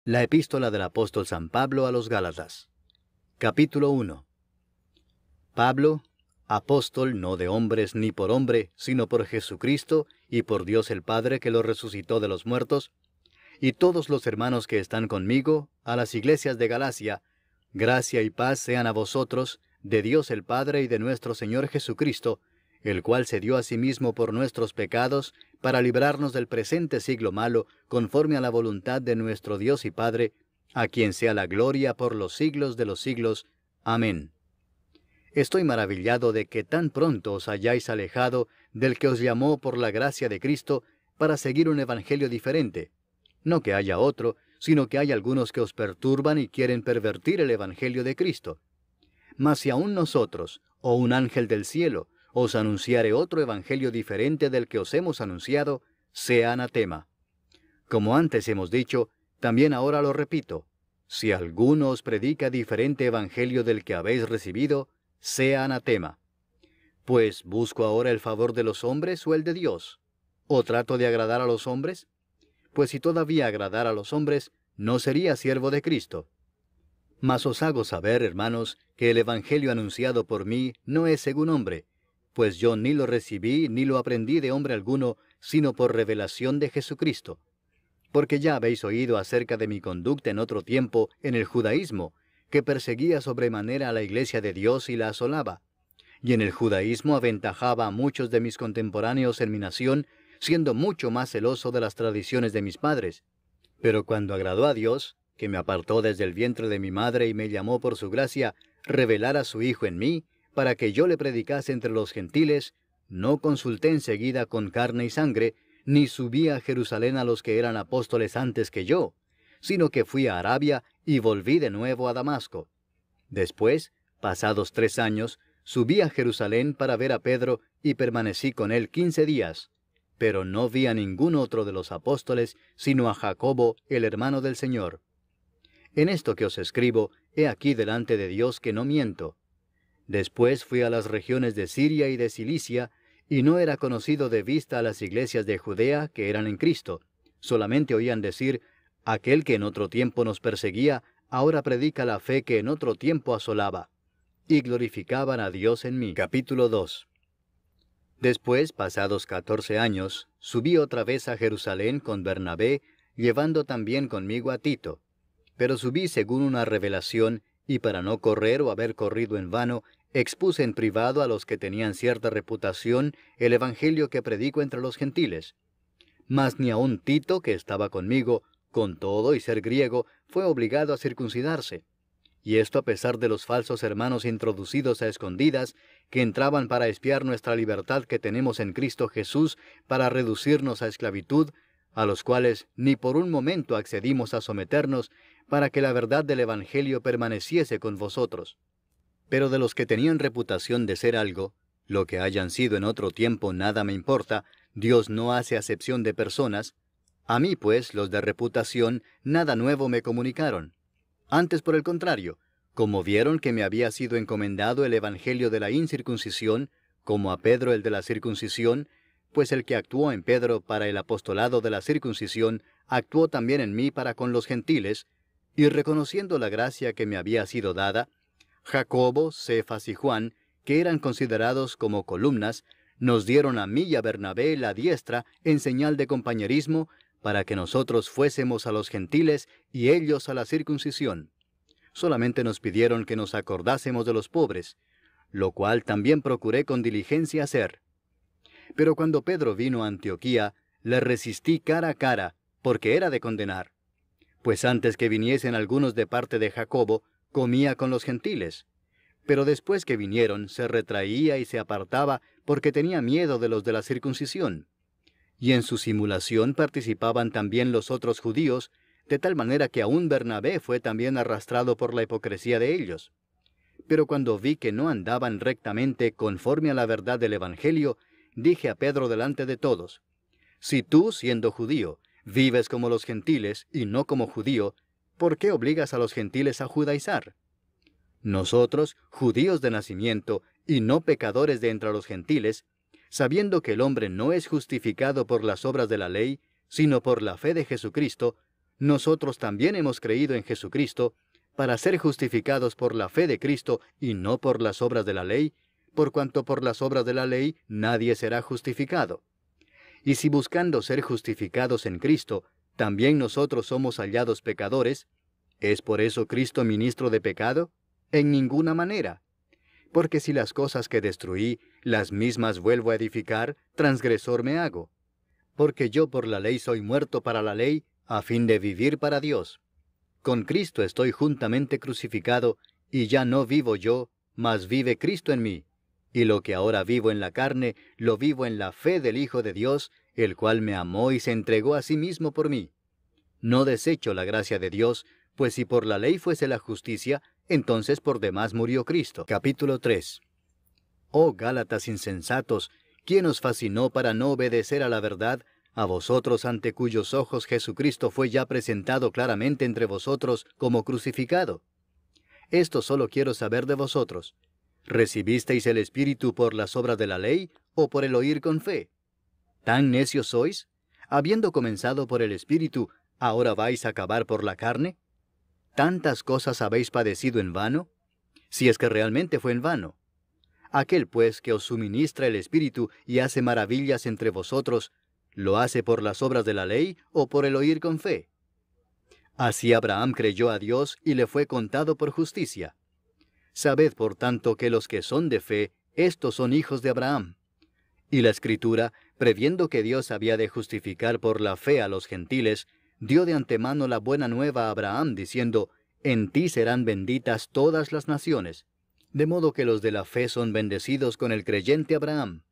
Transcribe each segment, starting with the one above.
La epístola del apóstol San Pablo a los Gálatas. Capítulo 1. Pablo, apóstol no de hombres ni por hombre, sino por Jesucristo y por Dios el Padre que lo resucitó de los muertos, y todos los hermanos que están conmigo, a las iglesias de Galacia, gracia y paz sean a vosotros, de Dios el Padre y de nuestro Señor Jesucristo, el cual se dio a sí mismo por nuestros pecados, para librarnos del presente siglo malo, conforme a la voluntad de nuestro Dios y Padre, a quien sea la gloria por los siglos de los siglos. Amén. Estoy maravillado de que tan pronto os hayáis alejado del que os llamó por la gracia de Cristo para seguir un evangelio diferente. No que haya otro, sino que hay algunos que os perturban y quieren pervertir el evangelio de Cristo. Mas si aún nosotros, o un ángel del cielo, os anunciare otro evangelio diferente del que os hemos anunciado, sea anatema. Como antes hemos dicho, también ahora lo repito, si alguno os predica diferente evangelio del que habéis recibido, sea anatema. Pues, ¿busco ahora el favor de los hombres o el de Dios? ¿O trato de agradar a los hombres? Pues si todavía agradara a los hombres, no sería siervo de Cristo. Mas os hago saber, hermanos, que el evangelio anunciado por mí no es según hombre, pues yo ni lo recibí ni lo aprendí de hombre alguno, sino por revelación de Jesucristo. Porque ya habéis oído acerca de mi conducta en otro tiempo en el judaísmo, que perseguía sobremanera a la iglesia de Dios y la asolaba. Y en el judaísmo aventajaba a muchos de mis contemporáneos en mi nación, siendo mucho más celoso de las tradiciones de mis padres. Pero cuando agradó a Dios, que me apartó desde el vientre de mi madre y me llamó por su gracia, revelar a su Hijo en mí, para que yo le predicase entre los gentiles, no consulté enseguida con carne y sangre, ni subí a Jerusalén a los que eran apóstoles antes que yo, sino que fui a Arabia y volví de nuevo a Damasco. Después, pasados 3 años, subí a Jerusalén para ver a Pedro y permanecí con él 15 días, pero no vi a ningún otro de los apóstoles, sino a Jacobo, el hermano del Señor. En esto que os escribo, he aquí delante de Dios que no miento. Después fui a las regiones de Siria y de Cilicia, y no era conocido de vista a las iglesias de Judea que eran en Cristo. Solamente oían decir, aquel que en otro tiempo nos perseguía, ahora predica la fe que en otro tiempo asolaba. Y glorificaban a Dios en mí. Capítulo 2. Después, pasados 14 años, subí otra vez a Jerusalén con Bernabé, llevando también conmigo a Tito. Pero subí según una revelación, y para no correr o haber corrido en vano, expuse en privado a los que tenían cierta reputación el evangelio que predico entre los gentiles. Mas ni aun Tito, que estaba conmigo, con todo y ser griego, fue obligado a circuncidarse. Y esto a pesar de los falsos hermanos introducidos a escondidas, que entraban para espiar nuestra libertad que tenemos en Cristo Jesús, para reducirnos a esclavitud, a los cuales ni por un momento accedimos a someternos, para que la verdad del Evangelio permaneciese con vosotros. Pero de los que tenían reputación de ser algo, lo que hayan sido en otro tiempo nada me importa, Dios no hace acepción de personas. A mí, pues, los de reputación, nada nuevo me comunicaron. Antes, por el contrario, como vieron que me había sido encomendado el Evangelio de la incircuncisión, como a Pedro el de la circuncisión, pues el que actuó en Pedro para el apostolado de la circuncisión, actuó también en mí para con los gentiles, y reconociendo la gracia que me había sido dada, Jacobo, Cefas y Juan, que eran considerados como columnas, nos dieron a mí y a Bernabé la diestra en señal de compañerismo, para que nosotros fuésemos a los gentiles y ellos a la circuncisión. Solamente nos pidieron que nos acordásemos de los pobres, lo cual también procuré con diligencia hacer. Pero cuando Pedro vino a Antioquía, le resistí cara a cara, porque era de condenar. Pues antes que viniesen algunos de parte de Jacobo, comía con los gentiles. Pero después que vinieron, se retraía y se apartaba, porque tenía miedo de los de la circuncisión. Y en su simulación participaban también los otros judíos, de tal manera que aún Bernabé fue también arrastrado por la hipocresía de ellos. Pero cuando vi que no andaban rectamente conforme a la verdad del Evangelio, dije a Pedro delante de todos, si tú, siendo judío, vives como los gentiles y no como judío, ¿por qué obligas a los gentiles a judaizar? Nosotros, judíos de nacimiento y no pecadores de entre los gentiles, sabiendo que el hombre no es justificado por las obras de la ley, sino por la fe de Jesucristo, nosotros también hemos creído en Jesucristo, para ser justificados por la fe de Cristo y no por las obras de la ley, por cuanto por las obras de la ley nadie será justificado. Y si buscando ser justificados en Cristo, también nosotros somos hallados pecadores, ¿es por eso Cristo ministro de pecado? En ninguna manera. Porque si las cosas que destruí, las mismas vuelvo a edificar, transgresor me hago. Porque yo por la ley soy muerto para la ley, a fin de vivir para Dios. Con Cristo estoy juntamente crucificado, y ya no vivo yo, mas vive Cristo en mí. Y lo que ahora vivo en la carne, lo vivo en la fe del Hijo de Dios, el cual me amó y se entregó a sí mismo por mí. No desecho la gracia de Dios, pues si por la ley fuese la justicia, entonces por demás murió Cristo. Capítulo 3. Oh Gálatas insensatos, ¿quién os fascinó para no obedecer a la verdad, a vosotros ante cuyos ojos Jesucristo fue ya presentado claramente entre vosotros como crucificado? Esto solo quiero saber de vosotros. ¿Recibisteis el Espíritu por las obras de la ley o por el oír con fe? ¿Tan necios sois? Habiendo comenzado por el Espíritu, ¿ahora vais a acabar por la carne? ¿Tantas cosas habéis padecido en vano? Si es que realmente fue en vano. Aquel pues que os suministra el Espíritu y hace maravillas entre vosotros, ¿lo hace por las obras de la ley o por el oír con fe? Así Abraham creyó a Dios y le fue contado por justicia. Sabed por tanto que los que son de fe, estos son hijos de Abraham. Y la Escritura, previendo que Dios había de justificar por la fe a los gentiles, dio de antemano la buena nueva a Abraham, diciendo, en ti serán benditas todas las naciones. De modo que los de la fe son bendecidos con el creyente Abraham.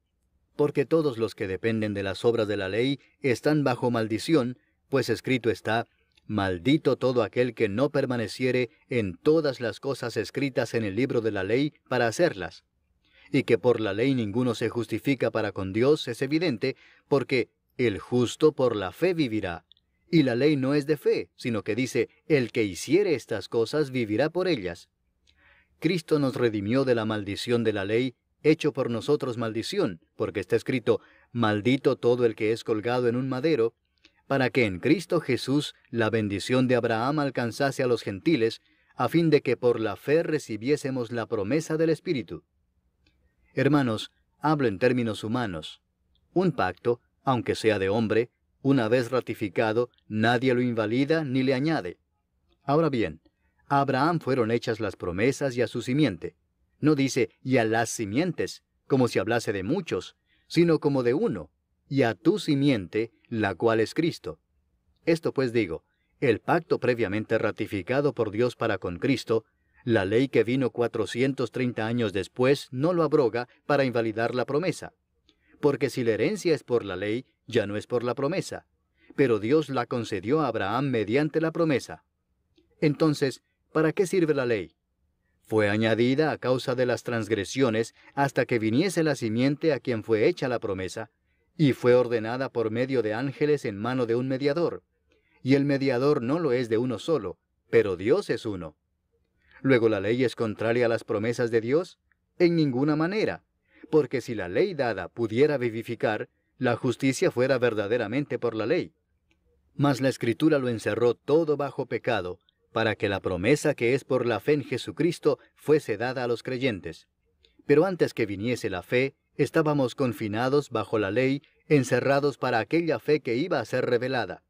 Porque todos los que dependen de las obras de la ley están bajo maldición, pues escrito está, maldito todo aquel que no permaneciere en todas las cosas escritas en el libro de la ley para hacerlas. Y que por la ley ninguno se justifica para con Dios es evidente, porque el justo por la fe vivirá. Y la ley no es de fe, sino que dice, el que hiciere estas cosas vivirá por ellas. Cristo nos redimió de la maldición de la ley, hecho por nosotros maldición, porque está escrito, maldito todo el que es colgado en un madero, para que en Cristo Jesús la bendición de Abraham alcanzase a los gentiles, a fin de que por la fe recibiésemos la promesa del Espíritu. Hermanos, hablo en términos humanos. Un pacto, aunque sea de hombre, una vez ratificado, nadie lo invalida ni le añade. Ahora bien, a Abraham fueron hechas las promesas y a su simiente. No dice, y a las simientes, como si hablase de muchos, sino como de uno, y a tu simiente, la cual es Cristo. Esto pues digo, el pacto previamente ratificado por Dios para con Cristo, la ley que vino 430 años después no lo abroga para invalidar la promesa. Porque si la herencia es por la ley, ya no es por la promesa. Pero Dios la concedió a Abraham mediante la promesa. Entonces, ¿para qué sirve la ley? Fue añadida a causa de las transgresiones hasta que viniese la simiente a quien fue hecha la promesa, y fue ordenada por medio de ángeles en mano de un mediador. Y el mediador no lo es de uno solo, pero Dios es uno. ¿Luego la ley es contraria a las promesas de Dios? En ninguna manera, porque si la ley dada pudiera vivificar, la justicia fuera verdaderamente por la ley. Mas la Escritura lo encerró todo bajo pecado, para que la promesa que es por la fe en Jesucristo fuese dada a los creyentes. Pero antes que viniese la fe, estábamos confinados bajo la ley, encerrados para aquella fe que iba a ser revelada.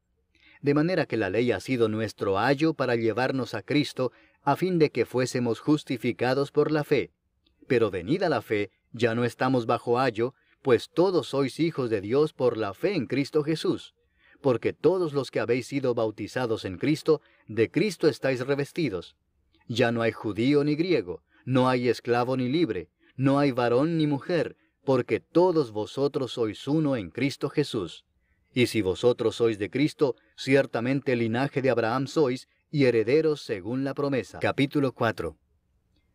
De manera que la ley ha sido nuestro ayo para llevarnos a Cristo, a fin de que fuésemos justificados por la fe. Pero venida la fe, ya no estamos bajo ayo, pues todos sois hijos de Dios por la fe en Cristo Jesús. Porque todos los que habéis sido bautizados en Cristo, de Cristo estáis revestidos. Ya no hay judío ni griego, no hay esclavo ni libre, no hay varón ni mujer, porque todos vosotros sois uno en Cristo Jesús. Y si vosotros sois de Cristo, ciertamente linaje de Abraham sois, y herederos según la promesa. Capítulo 4.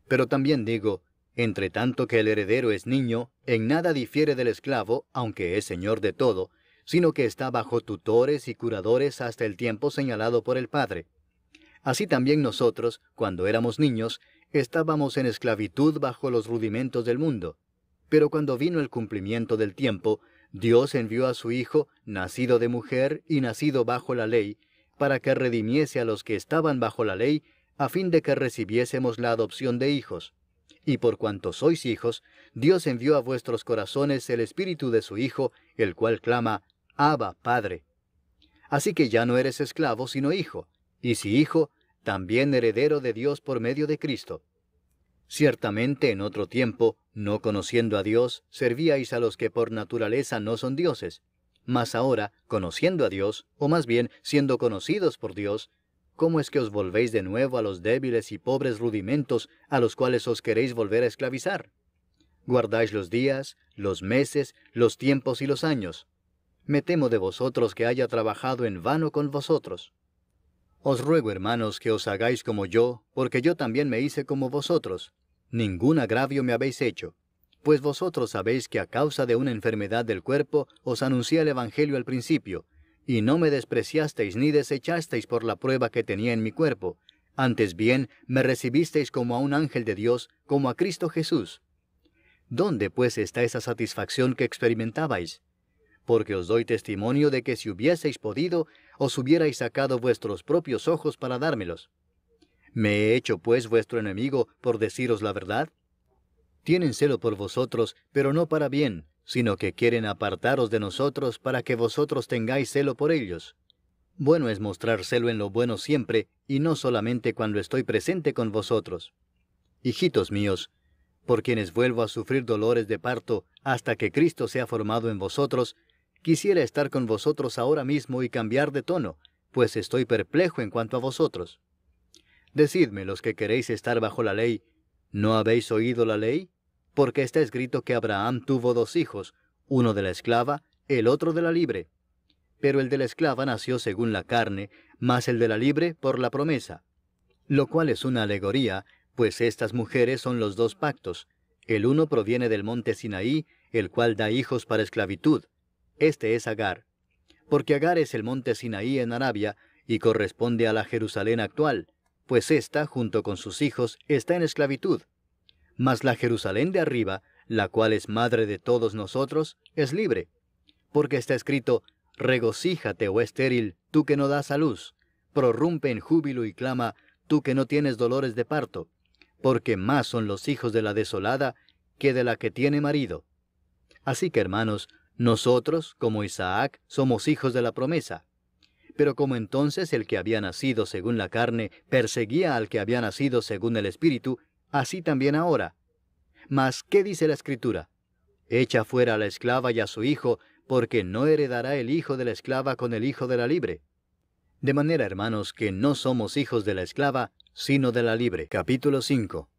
Pero también digo, entre tanto que el heredero es niño, en nada difiere del esclavo, aunque es señor de todo, sino que está bajo tutores y curadores hasta el tiempo señalado por el Padre. Así también nosotros, cuando éramos niños, estábamos en esclavitud bajo los rudimentos del mundo. Pero cuando vino el cumplimiento del tiempo, Dios envió a su Hijo, nacido de mujer y nacido bajo la ley, para que redimiese a los que estaban bajo la ley, a fin de que recibiésemos la adopción de hijos. Y por cuanto sois hijos, Dios envió a vuestros corazones el Espíritu de su Hijo, el cual clama, Abba, Padre. Así que ya no eres esclavo, sino hijo, y si hijo, también heredero de Dios por medio de Cristo. Ciertamente en otro tiempo, no conociendo a Dios, servíais a los que por naturaleza no son dioses. Mas ahora, conociendo a Dios, o más bien siendo conocidos por Dios, ¿cómo es que os volvéis de nuevo a los débiles y pobres rudimentos a los cuales os queréis volver a esclavizar? Guardáis los días, los meses, los tiempos y los años. Me temo de vosotros que haya trabajado en vano con vosotros. Os ruego, hermanos, que os hagáis como yo, porque yo también me hice como vosotros. Ningún agravio me habéis hecho. Pues vosotros sabéis que a causa de una enfermedad del cuerpo os anuncié el Evangelio al principio, y no me despreciasteis ni desechasteis por la prueba que tenía en mi cuerpo. Antes bien, me recibisteis como a un ángel de Dios, como a Cristo Jesús. ¿Dónde pues está esa satisfacción que experimentabais? Porque os doy testimonio de que si hubieseis podido, os hubierais sacado vuestros propios ojos para dármelos. ¿Me he hecho pues vuestro enemigo por deciros la verdad? Tienen celo por vosotros, pero no para bien, sino que quieren apartaros de nosotros para que vosotros tengáis celo por ellos. Bueno es mostrar celo en lo bueno siempre, y no solamente cuando estoy presente con vosotros. Hijitos míos, por quienes vuelvo a sufrir dolores de parto hasta que Cristo sea formado en vosotros, quisiera estar con vosotros ahora mismo y cambiar de tono, pues estoy perplejo en cuanto a vosotros. Decidme, los que queréis estar bajo la ley, ¿no habéis oído la ley? Porque está escrito que Abraham tuvo 2 hijos, uno de la esclava, el otro de la libre. Pero el de la esclava nació según la carne, mas el de la libre por la promesa. Lo cual es una alegoría, pues estas mujeres son los 2 pactos. El uno proviene del monte Sinaí, el cual da hijos para esclavitud. Este es Agar. Porque Agar es el monte Sinaí en Arabia, y corresponde a la Jerusalén actual, pues ésta, junto con sus hijos, está en esclavitud. Mas la Jerusalén de arriba, la cual es madre de todos nosotros, es libre. Porque está escrito, regocíjate, oh estéril, tú que no das a luz, prorrumpe en júbilo y clama, tú que no tienes dolores de parto, porque más son los hijos de la desolada que de la que tiene marido. Así que, hermanos, nosotros, como Isaac, somos hijos de la promesa. Pero como entonces el que había nacido según la carne perseguía al que había nacido según el Espíritu, así también ahora. Mas, ¿qué dice la Escritura? Echa fuera a la esclava y a su hijo, porque no heredará el hijo de la esclava con el hijo de la libre. De manera, hermanos, que no somos hijos de la esclava, sino de la libre. Capítulo 5.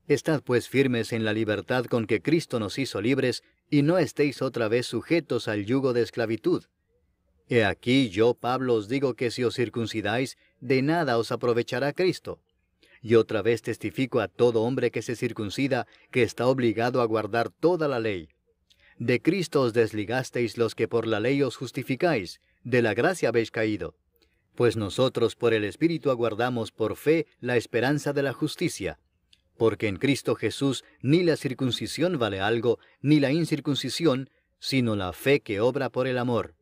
Estad pues firmes en la libertad con que Cristo nos hizo libres, y no estéis otra vez sujetos al yugo de esclavitud. He aquí yo, Pablo, os digo que si os circuncidáis, de nada os aprovechará Cristo. Y otra vez testifico a todo hombre que se circuncida, que está obligado a guardar toda la ley. De Cristo os desligasteis los que por la ley os justificáis, de la gracia habéis caído. Pues nosotros por el Espíritu aguardamos por fe la esperanza de la justicia. Porque en Cristo Jesús ni la circuncisión vale algo, ni la incircuncisión, sino la fe que obra por el amor.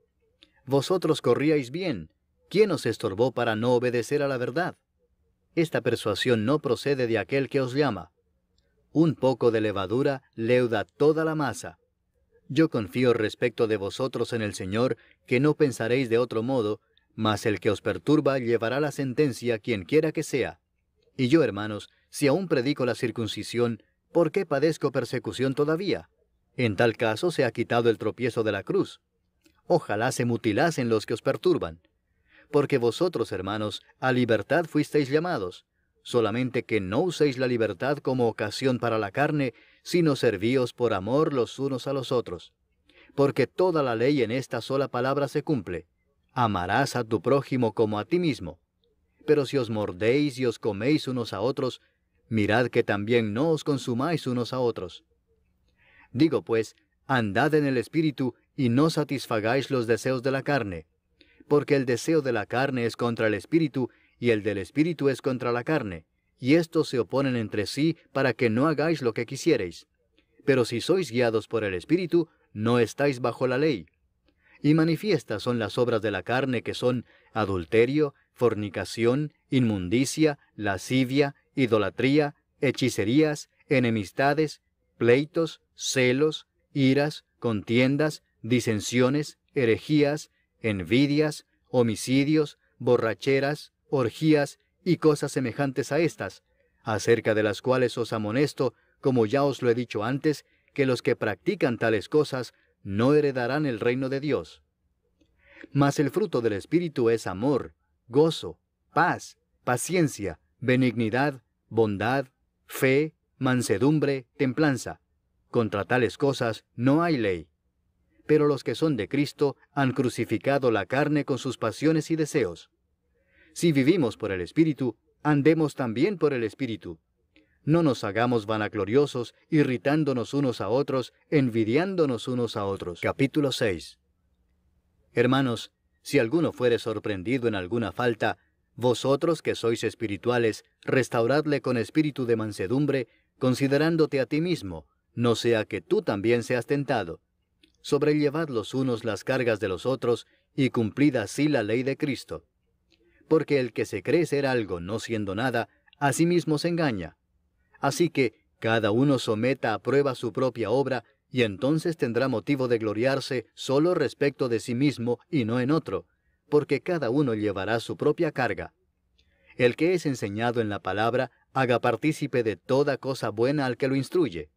Vosotros corríais bien. ¿Quién os estorbó para no obedecer a la verdad? Esta persuasión no procede de aquel que os llama. Un poco de levadura leuda toda la masa. Yo confío respecto de vosotros en el Señor, que no pensaréis de otro modo, mas el que os perturba llevará la sentencia quien quiera que sea. Y yo, hermanos, si aún predico la circuncisión, ¿por qué padezco persecución todavía? En tal caso se ha quitado el tropiezo de la cruz. Ojalá se mutilasen los que os perturban. Porque vosotros, hermanos, a libertad fuisteis llamados, solamente que no uséis la libertad como ocasión para la carne, sino servíos por amor los unos a los otros. Porque toda la ley en esta sola palabra se cumple: amarás a tu prójimo como a ti mismo. Pero si os mordéis y os coméis unos a otros, mirad que también no os consumáis unos a otros. Digo pues, andad en el Espíritu, y no satisfagáis los deseos de la carne. Porque el deseo de la carne es contra el Espíritu, y el del Espíritu es contra la carne, y estos se oponen entre sí para que no hagáis lo que quisiereis. Pero si sois guiados por el Espíritu, no estáis bajo la ley. Y manifiestas son las obras de la carne, que son adulterio, fornicación, inmundicia, lascivia, idolatría, hechicerías, enemistades, pleitos, celos, iras, contiendas, disensiones, herejías, envidias, homicidios, borracheras, orgías y cosas semejantes a estas, acerca de las cuales os amonesto, como ya os lo he dicho antes, que los que practican tales cosas no heredarán el reino de Dios. Mas el fruto del Espíritu es amor, gozo, paz, paciencia, benignidad, bondad, fe, mansedumbre, templanza. Contra tales cosas no hay ley. Pero los que son de Cristo han crucificado la carne con sus pasiones y deseos. Si vivimos por el Espíritu, andemos también por el Espíritu. No nos hagamos vanagloriosos, irritándonos unos a otros, envidiándonos unos a otros. Capítulo 6. Hermanos, si alguno fuere sorprendido en alguna falta, vosotros que sois espirituales, restauradle con espíritu de mansedumbre, considerándote a ti mismo, no sea que tú también seas tentado. Sobrellevad los unos las cargas de los otros, y cumplid así la ley de Cristo. Porque el que se cree ser algo no siendo nada, a sí mismo se engaña. Así que cada uno someta a prueba su propia obra, y entonces tendrá motivo de gloriarse solo respecto de sí mismo y no en otro, porque cada uno llevará su propia carga. El que es enseñado en la palabra, haga partícipe de toda cosa buena al que lo instruye.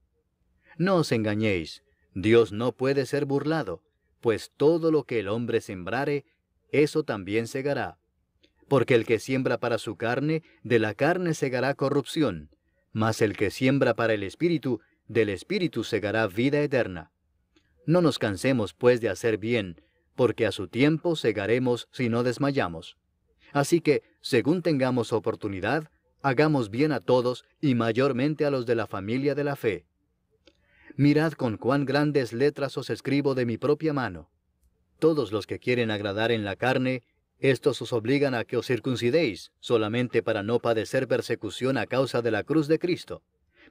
No os engañéis, Dios no puede ser burlado, pues todo lo que el hombre sembrare, eso también segará. Porque el que siembra para su carne, de la carne segará corrupción, mas el que siembra para el Espíritu, del Espíritu segará vida eterna. No nos cansemos, pues, de hacer bien, porque a su tiempo segaremos si no desmayamos. Así que, según tengamos oportunidad, hagamos bien a todos, y mayormente a los de la familia de la fe. Mirad con cuán grandes letras os escribo de mi propia mano. Todos los que quieren agradar en la carne, estos os obligan a que os circuncidéis, solamente para no padecer persecución a causa de la cruz de Cristo.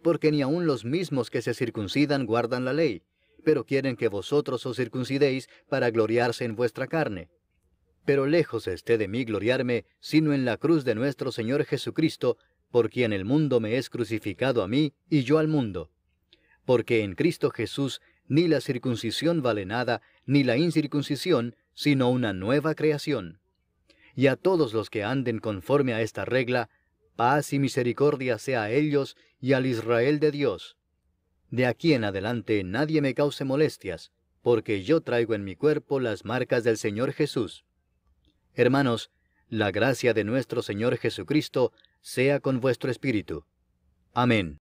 Porque ni aun los mismos que se circuncidan guardan la ley, pero quieren que vosotros os circuncidéis para gloriarse en vuestra carne. Pero lejos esté de mí gloriarme, sino en la cruz de nuestro Señor Jesucristo, por quien el mundo me es crucificado a mí, y yo al mundo. Porque en Cristo Jesús ni la circuncisión vale nada, ni la incircuncisión, sino una nueva creación. Y a todos los que anden conforme a esta regla, paz y misericordia sea a ellos y al Israel de Dios. De aquí en adelante nadie me cause molestias, porque yo traigo en mi cuerpo las marcas del Señor Jesús. Hermanos, la gracia de nuestro Señor Jesucristo sea con vuestro espíritu. Amén.